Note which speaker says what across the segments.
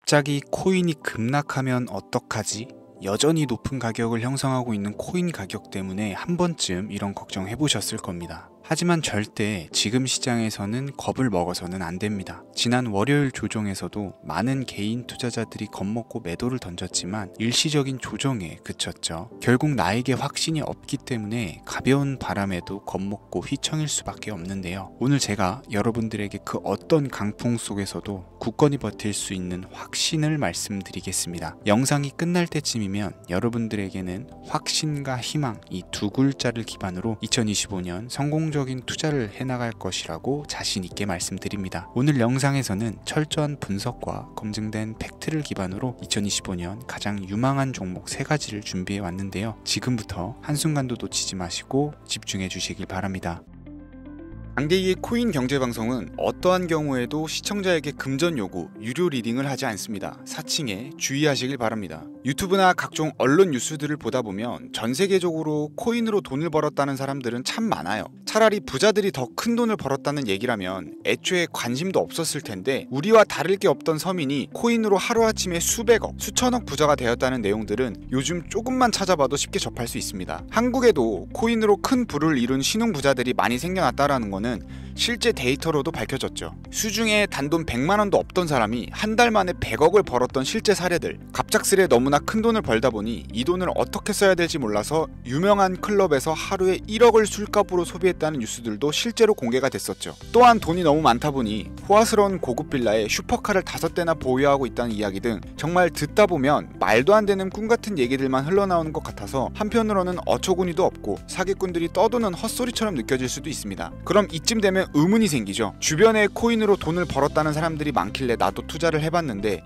Speaker 1: 갑자기 코인이 급락하면 어떡하지? 여전히 높은 가격을 형성하고 있는 코인 가격 때문에 한 번쯤 이런 걱정 해보셨을 겁니다. 하지만 절대 지금 시장에서는 겁을 먹어서는 안 됩니다. 지난 월요일 조정에서도 많은 개인 투자자들이 겁먹고 매도를 던졌지만 일시적인 조정에 그쳤죠. 결국 나에게 확신이 없기 때문에 가벼운 바람에도 겁먹고 휘청일 수밖에 없는데요. 오늘 제가 여러분들에게 그 어떤 강풍 속에서도 굳건히 버틸 수 있는 확신을 말씀드리겠습니다. 영상이 끝날 때쯤이면 여러분들에게는 확신과 희망 이 두 글자를 기반으로 2025년 성공적인 투자를 해나갈 것이라고 자신있게 말씀드립니다. 오늘 영상에서는 철저한 분석과 검증된 팩트를 기반으로 2025년 가장 유망한 종목 3가지를 준비해 왔는데요. 지금부터 한순간도 놓치지 마시고 집중해 주시길 바랍니다. 장대기의 코인 경제방송은 어떠한 경우에도 시청자에게 금전 요구, 유료 리딩을 하지 않습니다. 사칭에 주의하시길 바랍니다. 유튜브나 각종 언론 뉴스들을 보다 보면 전 세계적으로 코인으로 돈을 벌었다는 사람들은 참 많아요. 차라리 부자들이 더 큰 돈을 벌었다는 얘기라면 애초에 관심도 없었을 텐데 우리와 다를 게 없던 서민이 코인으로 하루아침에 수백억, 수천억 부자가 되었다는 내용들은 요즘 조금만 찾아봐도 쉽게 접할 수 있습니다. 한국에도 코인으로 큰 부를 이룬 신흥부자들이 많이 생겨났다라는 거는 실제 데이터로도 밝혀졌죠. 수중에 단돈 100만원도 없던 사람이 한 달 만에 100억을 벌었던 실제 사례들. 갑작스레 너무나 큰 돈을 벌다 보니 이 돈을 어떻게 써야 될지 몰라서 유명한 클럽에서 하루에 1억을 술값으로 소비했다는 뉴스들도 실제로 공개가 됐었죠. 또한 돈이 너무 많다 보니 호화스러운 고급 빌라에 슈퍼카를 5대나 보유하고 있다는 이야기 등 정말 듣다 보면 말도 안 되는 꿈같은 얘기들만 흘러나오는 것 같아서 한편으로는 어처구니도 없고 사기꾼들이 떠도는 헛소리처럼 느껴질 수도 있습니다. 그럼 이쯤 되면 의문이 생기죠. 주변에 코인으로 돈을 벌었다는 사람들이 많길래 나도 투자를 해봤는데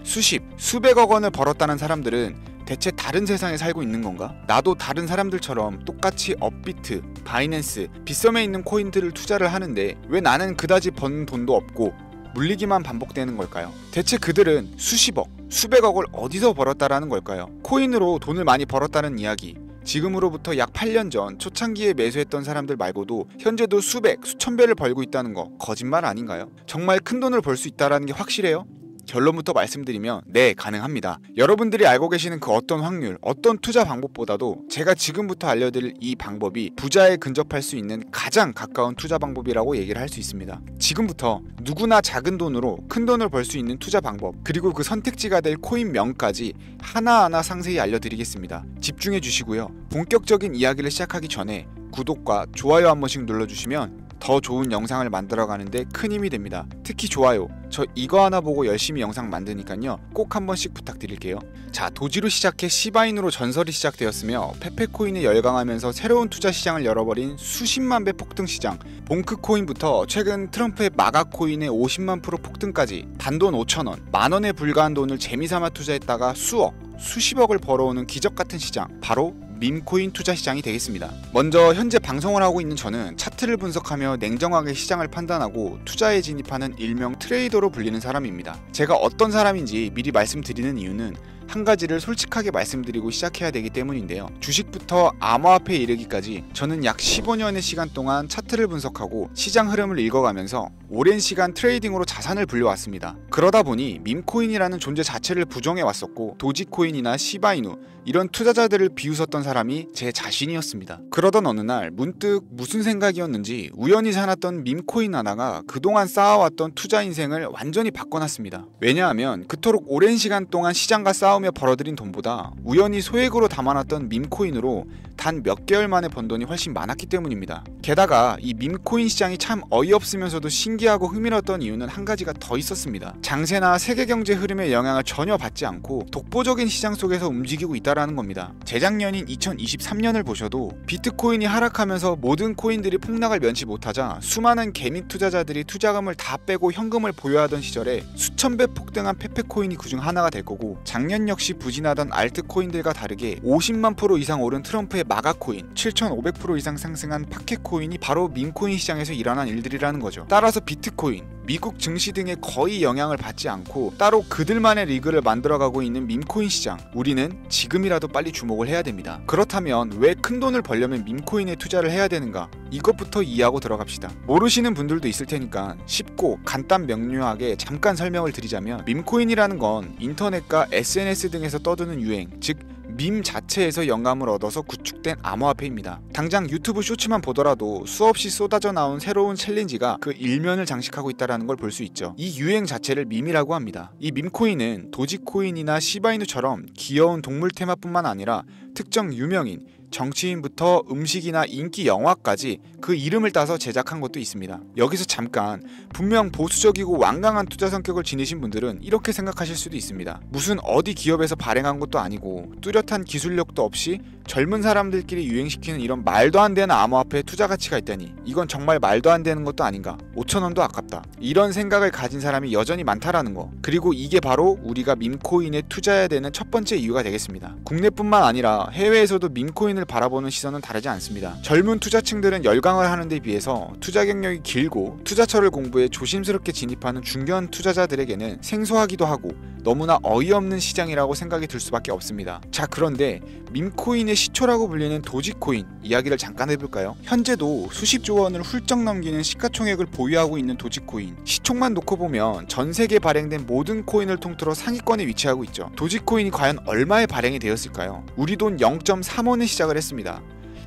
Speaker 1: 수백억 원을 벌었다는 사람들은 대체 다른 세상에 살고 있는 건가? 나도 다른 사람들처럼 똑같이 업비트, 바이낸스, 빗썸에 있는 코인들을 투자를 하는데 왜 나는 그다지 번 돈도 없고 물리기만 반복되는 걸까요? 대체 그들은 수십억, 수백억을 어디서 벌었다라는 걸까요? 코인으로 돈을 많이 벌었다는 이야기, 지금으로부터 약 8년 전 초창기에 매수했던 사람들 말고도 현재도 수백, 수천 배를 벌고 있다는 거 거짓말 아닌가요? 정말 큰 돈을 벌 수 있다는 게 확실해요? 결론부터 말씀드리면 네, 가능합니다. 여러분들이 알고 계시는 그 어떤 확률, 어떤 투자 방법보다도 제가 지금부터 알려드릴 이 방법이 부자에 근접할 수 있는 가장 가까운 투자 방법이라고 얘기를 할 수 있습니다. 지금부터 누구나 작은 돈으로 큰 돈을 벌 수 있는 투자 방법, 그리고 그 선택지가 될 코인명까지 하나하나 상세히 알려드리겠습니다. 집중해 주시고요. 본격적인 이야기를 시작하기 전에 구독과 좋아요 한 번씩 눌러주시면 더 좋은 영상을 만들어가는데 큰 힘이 됩니다. 특히 좋아요, 저 이거 하나 보고 열심히 영상 만드니까요 꼭 한 번씩 부탁드릴게요. 자, 도지로 시작해 시바인으로 전설이 시작되었으며 페페코인에 열광하면서 새로운 투자 시장을 열어버린 수십만 배 폭등 시장, 봉크코인부터 최근 트럼프의 마가코인의 50만 프로 폭등까지 단돈 5천원, 만원에 불과한 돈을 재미삼아 투자했다가 수억, 수십억을 벌어오는 기적같은 시장, 바로 밈코인 투자 시장이 되겠습니다. 먼저 현재 방송을 하고 있는 저는 차트를 분석하며 냉정하게 시장을 판단하고 투자에 진입하는 일명 트레이더로 불리는 사람입니다. 제가 어떤 사람인지 미리 말씀드리는 이유는 한 가지를 솔직하게 말씀드리고 시작해야 되기 때문인데요. 주식부터 암호화폐에 이르기까지 저는 약 15년의 시간 동안 차트를 분석하고 시장 흐름을 읽어가면서 오랜 시간 트레이딩으로 자산을 불려왔습니다. 그러다 보니 밈코인이라는 존재 자체를 부정해왔었고 도지코인이나 시바이누 이런 투자자들을 비웃었던 사람이 제 자신이었습니다. 그러던 어느 날 문득 무슨 생각이었는지 우연히 사놨던 밈코인 하나가 그동안 쌓아왔던 투자 인생을 완전히 바꿔놨습니다. 왜냐하면 그토록 오랜 시간 동안 시장과 싸우며 벌어들인 돈보다 우연히 소액으로 담아놨던 밈코인으로 단 몇 개월 만에 번 돈이 훨씬 많았기 때문입니다. 게다가 이 밈코인 시장이 참 어이없으면서도 신기하고 흥미로웠던 이유는 한 가지가 더 있었습니다. 장세나 세계 경제 흐름의 영향을 전혀 받지 않고 독보적인 시장 속에서 움직이고 있다라는 겁니다. 재작년인 2023년을 보셔도 비트코인이 하락하면서 모든 코인들이 폭락을 면치 못하자 수많은 개미 투자자들이 투자금을 다 빼고 현금을 보유하던 시절에 수천 배 폭등한 페페코인이 그중 하나가 될 거고, 작년 역시 부진하던 알트코인들과 다르게 50만 프로 이상 오른 트럼프의 마가코인, 7,500% 이상 상승한 파켓코인이 바로 밈코인 시장에서 일어난 일들이라는 거죠. 따라서 비트코인, 미국 증시 등에 거의 영향을 받지 않고 따로 그들만의 리그를 만들어가고 있는 밈코인 시장, 우리는 지금이라도 빨리 주목을 해야 됩니다. 그렇다면 왜 큰돈을 벌려면 밈코인에 투자를 해야 되는가? 이것부터 이해하고 들어갑시다. 모르시는 분들도 있을 테니까 쉽고 간단 명료하게 잠깐 설명을 드리자면, 밈코인이라는 건 인터넷과 SNS 등에서 떠드는 유행, 즉 밈 자체에서 영감을 얻어서 구축된 암호화폐입니다. 당장 유튜브 쇼츠만 보더라도 수없이 쏟아져 나온 새로운 챌린지가 그 일면을 장식하고 있다는 걸 볼 수 있죠. 이 유행 자체를 밈이라고 합니다. 이 밈코인은 도지코인이나 시바이누처럼 귀여운 동물 테마뿐만 아니라 특정 유명인, 정치인부터 음식이나 인기 영화까지 그 이름을 따서 제작한 것도 있습니다. 여기서 잠깐, 분명 보수적이고 완강한 투자 성격을 지니신 분들은 이렇게 생각하실 수도 있습니다. 무슨 어디 기업에서 발행한 것도 아니고 뚜렷한 기술력도 없이 젊은 사람들끼리 유행시키는 이런 말도 안 되는 암호화폐에 투자 가치가 있다니, 이건 정말 말도 안 되는 것도 아닌가, 5,000원도 아깝다, 이런 생각을 가진 사람이 여전히 많다라는 거. 그리고 이게 바로 우리가 밈코인에 투자해야 되는 첫 번째 이유가 되겠습니다. 국내뿐만 아니라 해외에서도 밈코인을 바라보는 시선은 다르지 않습니다. 젊은 투자층들은 열광을 하는 데 비해서 투자 경력이 길고 투자처를 공부해 조심스럽게 진입하는 중견 투자자들에게는 생소하기도 하고 너무나 어이없는 시장이라고 생각이 들 수밖에 없습니다. 자, 그런데 밈코인의 시초라고 불리는 도지코인 이야기를 잠깐 해볼까요? 현재도 수십조 원을 훌쩍 넘기는 시가총액을 보유하고 있는 도지코인, 시총만 놓고 보면 전 세계에 발행된 모든 코인을 통틀어 상위권에 위치하고 있죠. 도지코인이 과연 얼마에 발행이 되었을까요? 우리 돈 0.3원에 시작을 했습니다.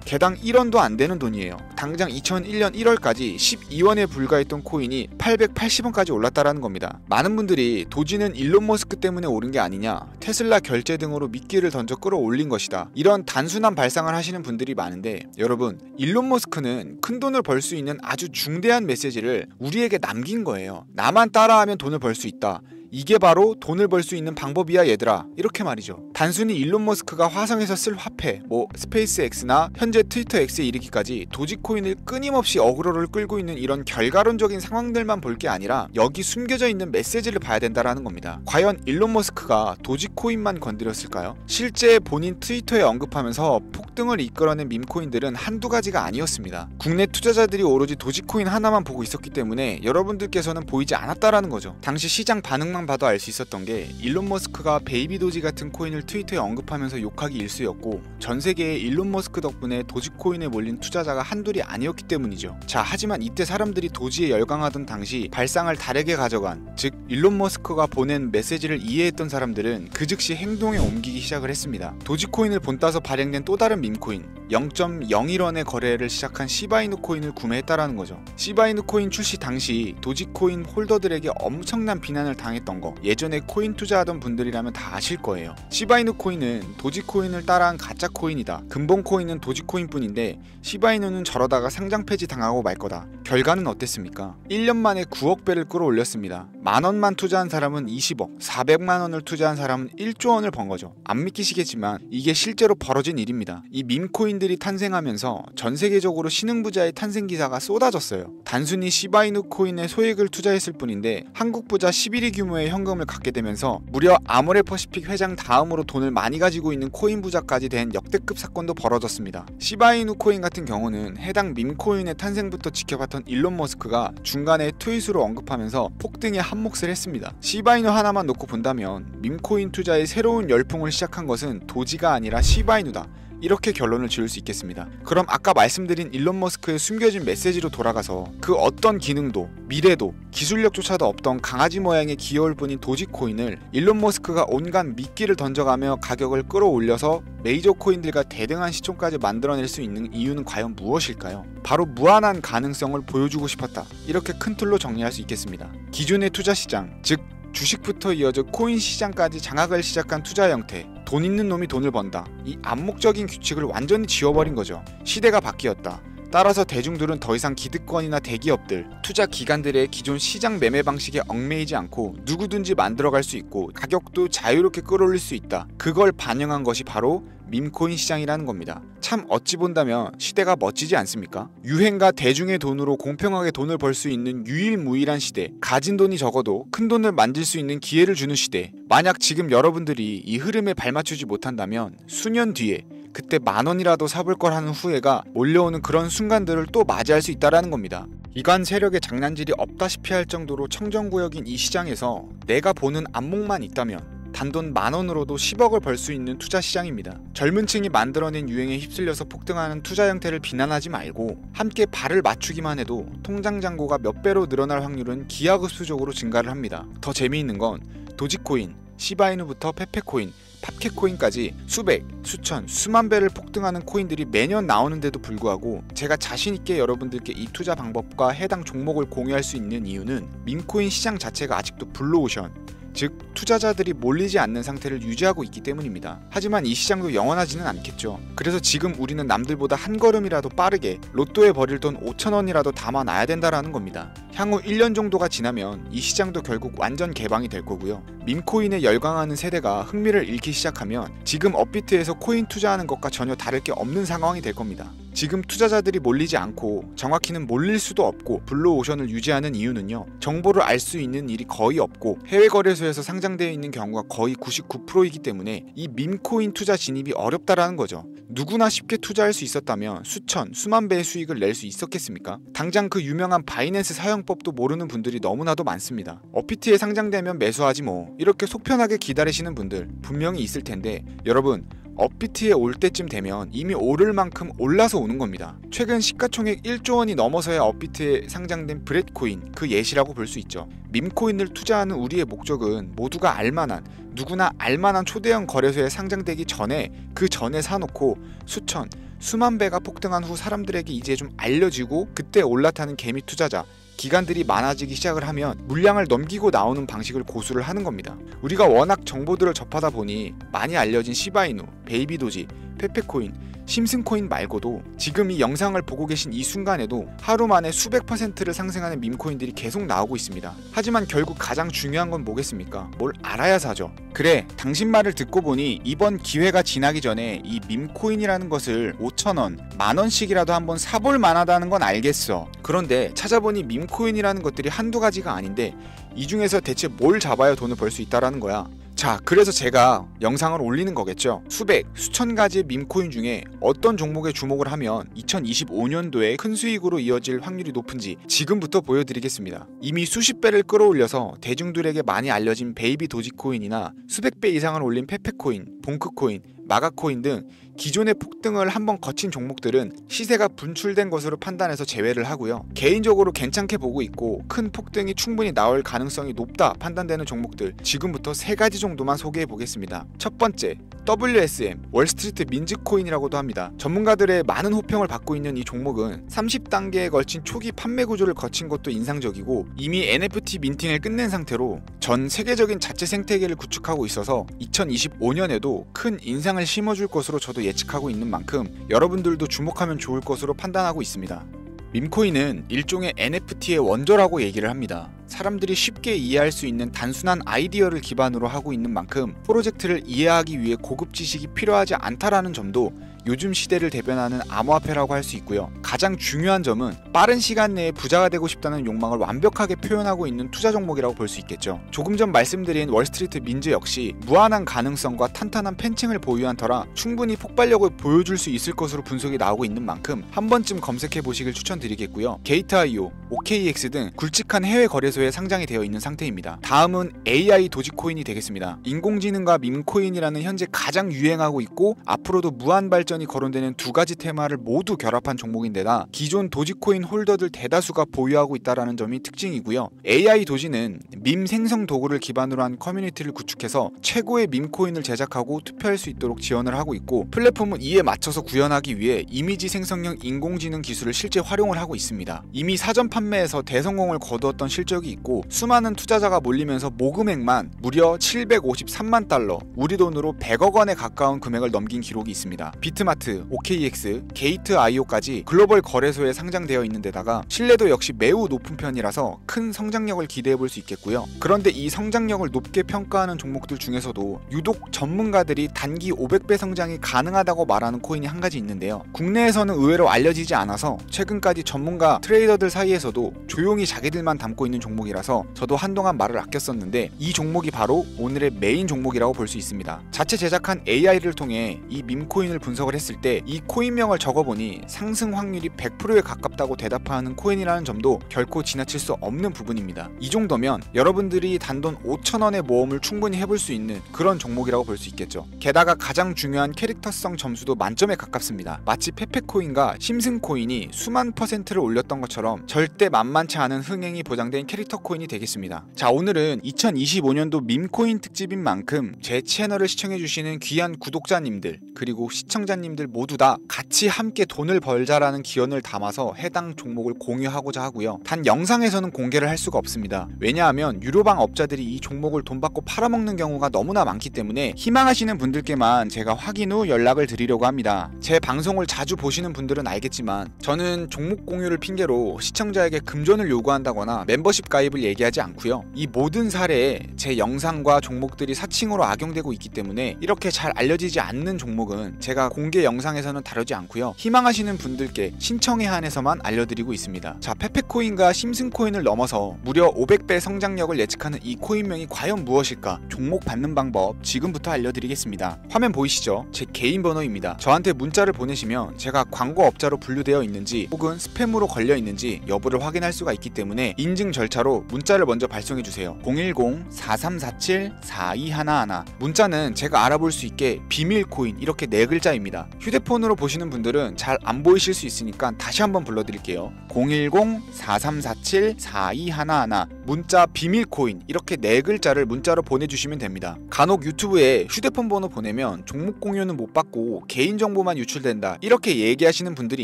Speaker 1: 개당 1원도 안 되는 돈이에요. 당장 2001년 1월까지 12원에 불과했던 코인이 880원까지 올랐다라는 겁니다. 많은 분들이 도지는 일론 머스크 때문에 오른 게 아니냐, 테슬라 결제 등으로 미끼를 던져 끌어올린 것이다, 이런 단순한 발상을 하시는 분들이 많은데, 여러분, 일론 머스크는 큰돈을 벌 수 있는 아주 중대한 메시지를 우리에게 남긴 거예요. 나만 따라하면 돈을 벌 수 있다, 이게 바로 돈을 벌 수 있는 방법이야 얘들아, 이렇게 말이죠. 단순히 일론 머스크가 화성에서 쓸 화폐, 스페이스 X나 현재 트위터 X에 이르기까지 도지코인을 끊임없이 어그로를 끌고 있는 이런 결과론적인 상황들만 볼 게 아니라 여기 숨겨져 있는 메시지를 봐야 된다라는 겁니다. 과연 일론 머스크가 도지코인만 건드렸을까요? 실제 본인 트위터에 언급하면서 폭등을 이끌어낸 밈코인들은 한두 가지가 아니었습니다. 국내 투자자들이 오로지 도지코인 하나만 보고 있었기 때문에 여러분들께서는 보이지 않았다라는 거죠. 당시 시장 반응만 봐도 알 수 있었던 게, 일론 머스크가 베이비 도지 같은 코인을 트위터에 언급하면서 욕하기 일쑤였고, 전 세계에 일론 머스크 덕분에 도지코인에 몰린 투자자가 한둘이 아니었기 때문이죠. 자, 하지만 이때 사람들이 도지에 열광하던 당시 발상을 다르게 가져간, 즉 일론 머스크가 보낸 메시지를 이해했던 사람들은 그 즉시 행동에 옮기기 시작을 했습니다. 도지코인을 본따서 발행된 또 다른 밈코인, 0.01원의 거래를 시작한 시바이누 코인을 구매했다라는 거죠. 시바이누 코인 출시 당시 도지코인 홀더들에게 엄청난 비난을 당했던 거, 예전에 코인 투자하던 분들이라면 다 아실 거예요. 시바이누 코인은 도지코인을 따라한 가짜 코인이다, 근본 코인은 도지코인 뿐인데 시바이누는 저러다가 상장 폐지 당하고 말 거다. 결과는 어땠습니까? 1년 만에 9억 배를 끌어올렸습니다. 만원만 투자한 사람은 20억, 400만원을 투자한 사람은 1조 원을 번 거죠. 안 믿기시겠지만 이게 실제로 벌어진 일입니다. 이 밈코인들이 탄생하면서 전 세계적으로 신흥부자의 탄생 기사가 쏟아졌어요. 단순히 시바이누 코인에 소액을 투자했을 뿐인데 한국 부자 11위 규모의 현금을 갖게 되면서 무려 아모레퍼시픽 회장 다음으로 돈을 많이 가지고 있는 코인 부자까지 된 역대급 사건도 벌어졌습니다. 시바이누 코인 같은 경우는 해당 밈코인의 탄생부터 지켜봤던 일론 머스크가 중간에 트윗으로 언급하면서 폭등에 한몫을 했습니다. 시바이누 하나만 놓고 본다면 밈코인 투자의 새로운 열풍을 시작한 것은 도지가 아니라 시바이누다, 이렇게 결론을 지을 수 있겠습니다. 그럼 아까 말씀드린 일론 머스크의 숨겨진 메시지로 돌아가서 그 어떤 기능도 미래도 기술력조차도 없던 강아지 모양의 귀여울 뿐인 도지코인을 일론 머스크가 온갖 미끼를 던져가며 가격을 끌어올려서 메이저 코인들과 대등한 시총까지 만들어낼 수 있는 이유는 과연 무엇일까요? 바로 무한한 가능성을 보여주고 싶었다, 이렇게 큰 틀로 정리할 수 있겠습니다. 기존의 투자 시장, 즉 주식부터 이어져 코인 시장까지 장악을 시작한 투자 형태, 돈 있는 놈이 돈을 번다, 이 암묵적인 규칙을 완전히 지워버린 거죠. 시대가 바뀌었다. 따라서 대중들은 더 이상 기득권이나 대기업들, 투자 기관들의 기존 시장 매매 방식에 얽매이지 않고 누구든지 만들어갈 수 있고 가격도 자유롭게 끌어올릴 수 있다, 그걸 반영한 것이 바로 밈코인 시장이라는 겁니다. 참 어찌 본다면 시대가 멋지지 않습니까? 유행과 대중의 돈으로 공평하게 돈을 벌 수 있는 유일무이한 시대, 가진 돈이 적어도 큰 돈을 만질 수 있는 기회를 주는 시대. 만약 지금 여러분들이 이 흐름에 발맞추지 못한다면 수년 뒤에 그때 10,000원이라도 사볼 걸 하는 후회가 몰려오는 그런 순간들을 또 맞이할 수 있다는 겁니다. 이관 세력의 장난질이 없다시피 할 정도로 청정구역인 이 시장에서 내가 보는 안목만 있다면 단돈 10,000원으로도 10억을 벌 수 있는 투자 시장입니다. 젊은 층이 만들어낸 유행에 휩쓸려서 폭등하는 투자 형태를 비난하지 말고 함께 발을 맞추기만 해도 통장 잔고가 몇 배로 늘어날 확률은 기하급수적으로 증가를 합니다. 더 재미있는 건 도지코인, 시바이누부터 페페코인, 팝캣코인까지 수백, 수천, 수만 배를 폭등하는 코인들이 매년 나오는데도 불구하고 제가 자신있게 여러분들께 이 투자 방법과 해당 종목을 공유할 수 있는 이유는 밈코인 시장 자체가 아직도 블루오션, 즉 투자자들이 몰리지 않는 상태를 유지하고 있기 때문입니다. 하지만 이 시장도 영원하지는 않겠죠. 그래서 지금 우리는 남들보다 한 걸음이라도 빠르게 로또에 버릴 돈 5,000원이라도 담아놔야 된다라는 겁니다. 향후 1년 정도가 지나면 이 시장도 결국 완전 개방이 될 거고요. 밈코인에 열광하는 세대가 흥미를 잃기 시작하면 지금 업비트에서 코인 투자하는 것과 전혀 다를 게 없는 상황이 될 겁니다. 지금 투자자들이 몰리지 않고 정확히는 몰릴 수도 없고 블루오션을 유지하는 이유는요. 정보를 알 수 있는 일이 거의 없고 해외 거래소에서 상장되어 있는 경우가 거의 99%이기 때문에 이 밈코인 투자 진입이 어렵다라는 거죠. 누구나 쉽게 투자할 수 있었다면 수천, 수만 배의 수익을 낼 수 있었겠습니까? 당장 그 유명한 바이낸스 사용법도 모르는 분들이 너무나도 많습니다. 업비트에 상장되면 매수하지 뭐 이렇게 속편하게 기다리시는 분들 분명히 있을 텐데 여러분 업비트에 올 때쯤 되면 이미 오를 만큼 올라서 오는 겁니다. 최근 시가총액 1조 원이 넘어서야 업비트에 상장된 브렛코인 그 예시라고 볼 수 있죠. 밈코인을 투자하는 우리의 목적은 모두가 알만한 누구나 알만한 초대형 거래소에 상장되기 전에 그 전에 사놓고 수천, 수만 배가 폭등한 후 사람들에게 이제 좀 알려지고 그때 올라타는 개미 투자자 기관들이 많아지기 시작을 하면 물량을 넘기고 나오는 방식을 고수를 하는 겁니다. 우리가 워낙 정보들을 접하다 보니 많이 알려진 시바이누, 베이비도지, 페페코인, 심슨코인 말고도 지금 이 영상을 보고 계신 이 순간에도 하루 만에 수백 %를 상승하는 밈코인들이 계속 나오고 있습니다. 하지만 결국 가장 중요한 건 뭐겠습니까? 뭘 알아야 사죠. 그래, 당신 말을 듣고 보니 이번 기회가 지나기 전에 이 밈코인이라는 것을 5,000원, 10,000원씩이라도 한번 사볼 만하다는 건 알겠어. 그런데 찾아보니 밈코인이라는 것들이 한두 가지가 아닌데 이 중에서 대체 뭘 잡아야 돈을 벌 수 있다라는 거야. 자, 그래서 제가 영상을 올리는 거겠죠. 수백, 수천 가지의 밈코인 중에 어떤 종목에 주목을 하면 2025년도에 큰 수익으로 이어질 확률이 높은지 지금부터 보여드리겠습니다. 이미 수십 배를 끌어올려서 대중들에게 많이 알려진 베이비 도지코인이나 수백 배 이상을 올린 페페코인, 봉크코인, 마가코인 등 기존의 폭등을 한번 거친 종목들은 시세가 분출된 것으로 판단해서 제외를 하고요. 개인적으로 괜찮게 보고 있고 큰 폭등이 충분히 나올 가능성이 높다 판단되는 종목들 지금부터 3가지 정도만 소개해 보겠습니다. 첫 번째, WSM, 월스트리트 민즈코인이라고도 합니다. 전문가들의 많은 호평을 받고 있는 이 종목은 30단계에 걸친 초기 판매 구조를 거친 것도 인상적이고 이미 NFT 민팅을 끝낸 상태로 전 세계적인 자체 생태계를 구축하고 있어서 2025년에도 큰 인상을 심어줄 것으로 저도 예측하고 있는 만큼 여러분들도 주목하면 좋을 것으로 판단하고 있습니다. 밈코인은 일종의 NFT의 원조라고 얘기를 합니다. 사람들이 쉽게 이해할 수 있는 단순한 아이디어를 기반으로 하고 있는 만큼 프로젝트를 이해하기 위해 고급 지식이 필요하지 않다라는 점도 요즘 시대를 대변하는 암호화폐라고 할 수 있고요. 가장 중요한 점은 빠른 시간 내에 부자가 되고 싶다는 욕망을 완벽하게 표현하고 있는 투자 종목이라고 볼 수 있겠죠. 조금 전 말씀드린 월스트리트 민즈 역시 무한한 가능성과 탄탄한 팬층을 보유한 터라 충분히 폭발력을 보여줄 수 있을 것으로 분석이 나오고 있는 만큼 한 번쯤 검색해 보시길 추천드리겠고요. 게이트.io, OKX 등 굵직한 해외 거래소에 상장이 되어 있는 상태입니다. 다음은 AI 도지코인이 되겠습니다. 인공지능과 밈코인이라는 현재 가장 유행하고 있고 앞으로도 무한 발전이 거론되는 두 가지 테마를 모두 결합한 종목인데다 기존 도지코인 홀더들 대다수가 보유하고 있다는 점이 특징이고요. AI 도지는 밈 생성 도구를 기반으로 한 커뮤니티를 구축해서 최고의 밈코인을 제작하고 투표할 수 있도록 지원을 하고 있고 플랫폼은 이에 맞춰서 구현하기 위해 이미지 생성형 인공지능 기술을 실제 활용을 하고 있습니다. 이미 사전 판매에서 대성공을 거두었던 실적이 있고 수많은 투자자가 몰리면서 모금액만 무려 753만 달러, 우리 돈으로 100억 원에 가까운 금액을 넘긴 기록이 있습니다. 비트마트, OKX, 게이트.io까지 글로벌 거래소에 상장되어 있는 데다가 신뢰도 역시 매우 높은 편이라서 큰 성장력을 기대해 볼 수 있겠고요. 그런데 이 성장력을 높게 평가하는 종목들 중에서도 유독 전문가들이 단기 500배 성장이 가능하다고 말하는 코인이 한 가지 있는데요. 국내에서는 의외로 알려지지 않아서 최근까지 전문가 트레이더들 사이에서도 조용히 자기들만 담고 있는 종목이라서 저도 한동안 말을 아꼈었는데 이 종목이 바로 오늘의 메인 종목이라고 볼 수 있습니다. 자체 제작한 AI를 통해 이 밈코인을 분석을 검색을 했을 때 이 코인명을 적어보니 상승 확률이 100%에 가깝다고 대답하는 코인이라는 점도 결코 지나칠 수 없는 부분입니다. 이 정도면 여러분들이 단돈 5,000원의 모험을 충분히 해볼 수 있는 그런 종목이라고 볼 수 있겠죠. 게다가 가장 중요한 캐릭터성 점수도 만점에 가깝습니다. 마치 페페코인과 심슨코인이 수만 %를 올렸던 것처럼 절대 만만치 않은 흥행이 보장된 캐릭터 코인이 되겠습니다. 자, 오늘은 2025년도 밈코인 특집인 만큼 제 채널을 시청해주시는 귀한 구독자님들 그리고 시청자님들 모두 다 같이 함께 돈을 벌자라는 기원을 담아서 해당 종목을 공유하고자 하고요. 단 영상에서는 공개를 할 수가 없습니다. 왜냐하면 유료방 업자들이 이 종목을 돈 받고 팔아먹는 경우가 너무나 많기 때문에 희망하시는 분들께만 제가 확인 후 연락을 드리려고 합니다. 제 방송을 자주 보시는 분들은 알겠지만 저는 종목 공유를 핑계로 시청자에게 금전을 요구한다거나 멤버십 가입을 얘기하지 않고요. 이 모든 사례에 제 영상과 종목들이 사칭으로 악용되고 있기 때문에 이렇게 잘 알려지지 않는 종목은 제가 공개 영상에서는 다루지 않고요. 희망하시는 분들께 신청에 한해서만 알려드리고 있습니다. 자, 페페코인과 심슨코인을 넘어서 무려 500배 성장력을 예측하는 이 코인명이 과연 무엇일까? 종목 받는 방법 지금부터 알려드리겠습니다. 화면 보이시죠? 제 개인 번호입니다. 저한테 문자를 보내시면 제가 광고업자로 분류되어 있는지 혹은 스팸으로 걸려 있는지 여부를 확인할 수가 있기 때문에 인증 절차로 문자를 먼저 발송해주세요. 010-4347-4211 문자는 제가 알아볼 수 있게 비밀코인 이렇게 4글자입니다. 휴대폰으로 보시는 분들은 잘 안 보이실 수 있으니까 다시 한번 불러드릴게요. 010-4347-4211 문자 비밀코인 이렇게 4글자를 문자로 보내주시면 됩니다. 간혹 유튜브에 휴대폰 번호 보내면 종목 공유는 못 받고 개인정보만 유출된다 이렇게 얘기하시는 분들이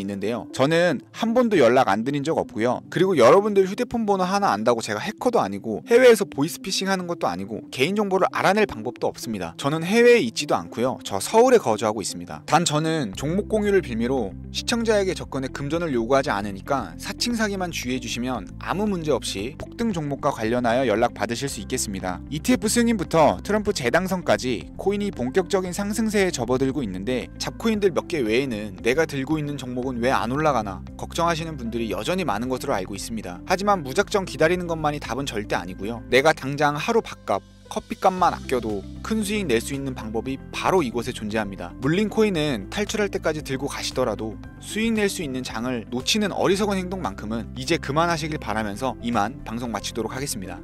Speaker 1: 있는데요. 저는 한 번도 연락 안 드린 적 없고요. 그리고 여러분들 휴대폰 번호 하나 안다고 제가 해커도 아니고 해외에서 보이스피싱 하는 것도 아니고 개인정보를 알아낼 방법도 없습니다. 저는 해외에 있지도 않고요. 저 서울에 거주하고 있습니다. 단 저는 종목 공유를 빌미로 시청자에게 접근에 금전을 요구하지 않으니까 사칭 사기만 주의해주시면 아무 문제 없이 폭등 종목과 관련하여 연락 받으실 수 있겠습니다. ETF 승인부터 트럼프 재당선까지 코인이 본격적인 상승세에 접어들고 있는데 잡코인들 몇 개 외에는 내가 들고 있는 종목은 왜 안 올라가나 걱정하시는 분들이 여전히 많은 것으로 알고 있습니다. 하지만 무작정 기다리는 것만이 답은 절대 아니고요. 내가 당장 하루 밥값 커피값만 아껴도 큰 수익 낼 수 있는 방법이 바로 이곳에 존재합니다. 물린 코인은 탈출할 때까지 들고 가시더라도 수익 낼 수 있는 장을 놓치는 어리석은 행동만큼은 이제 그만하시길 바라면서 이만 방송 마치도록 하겠습니다.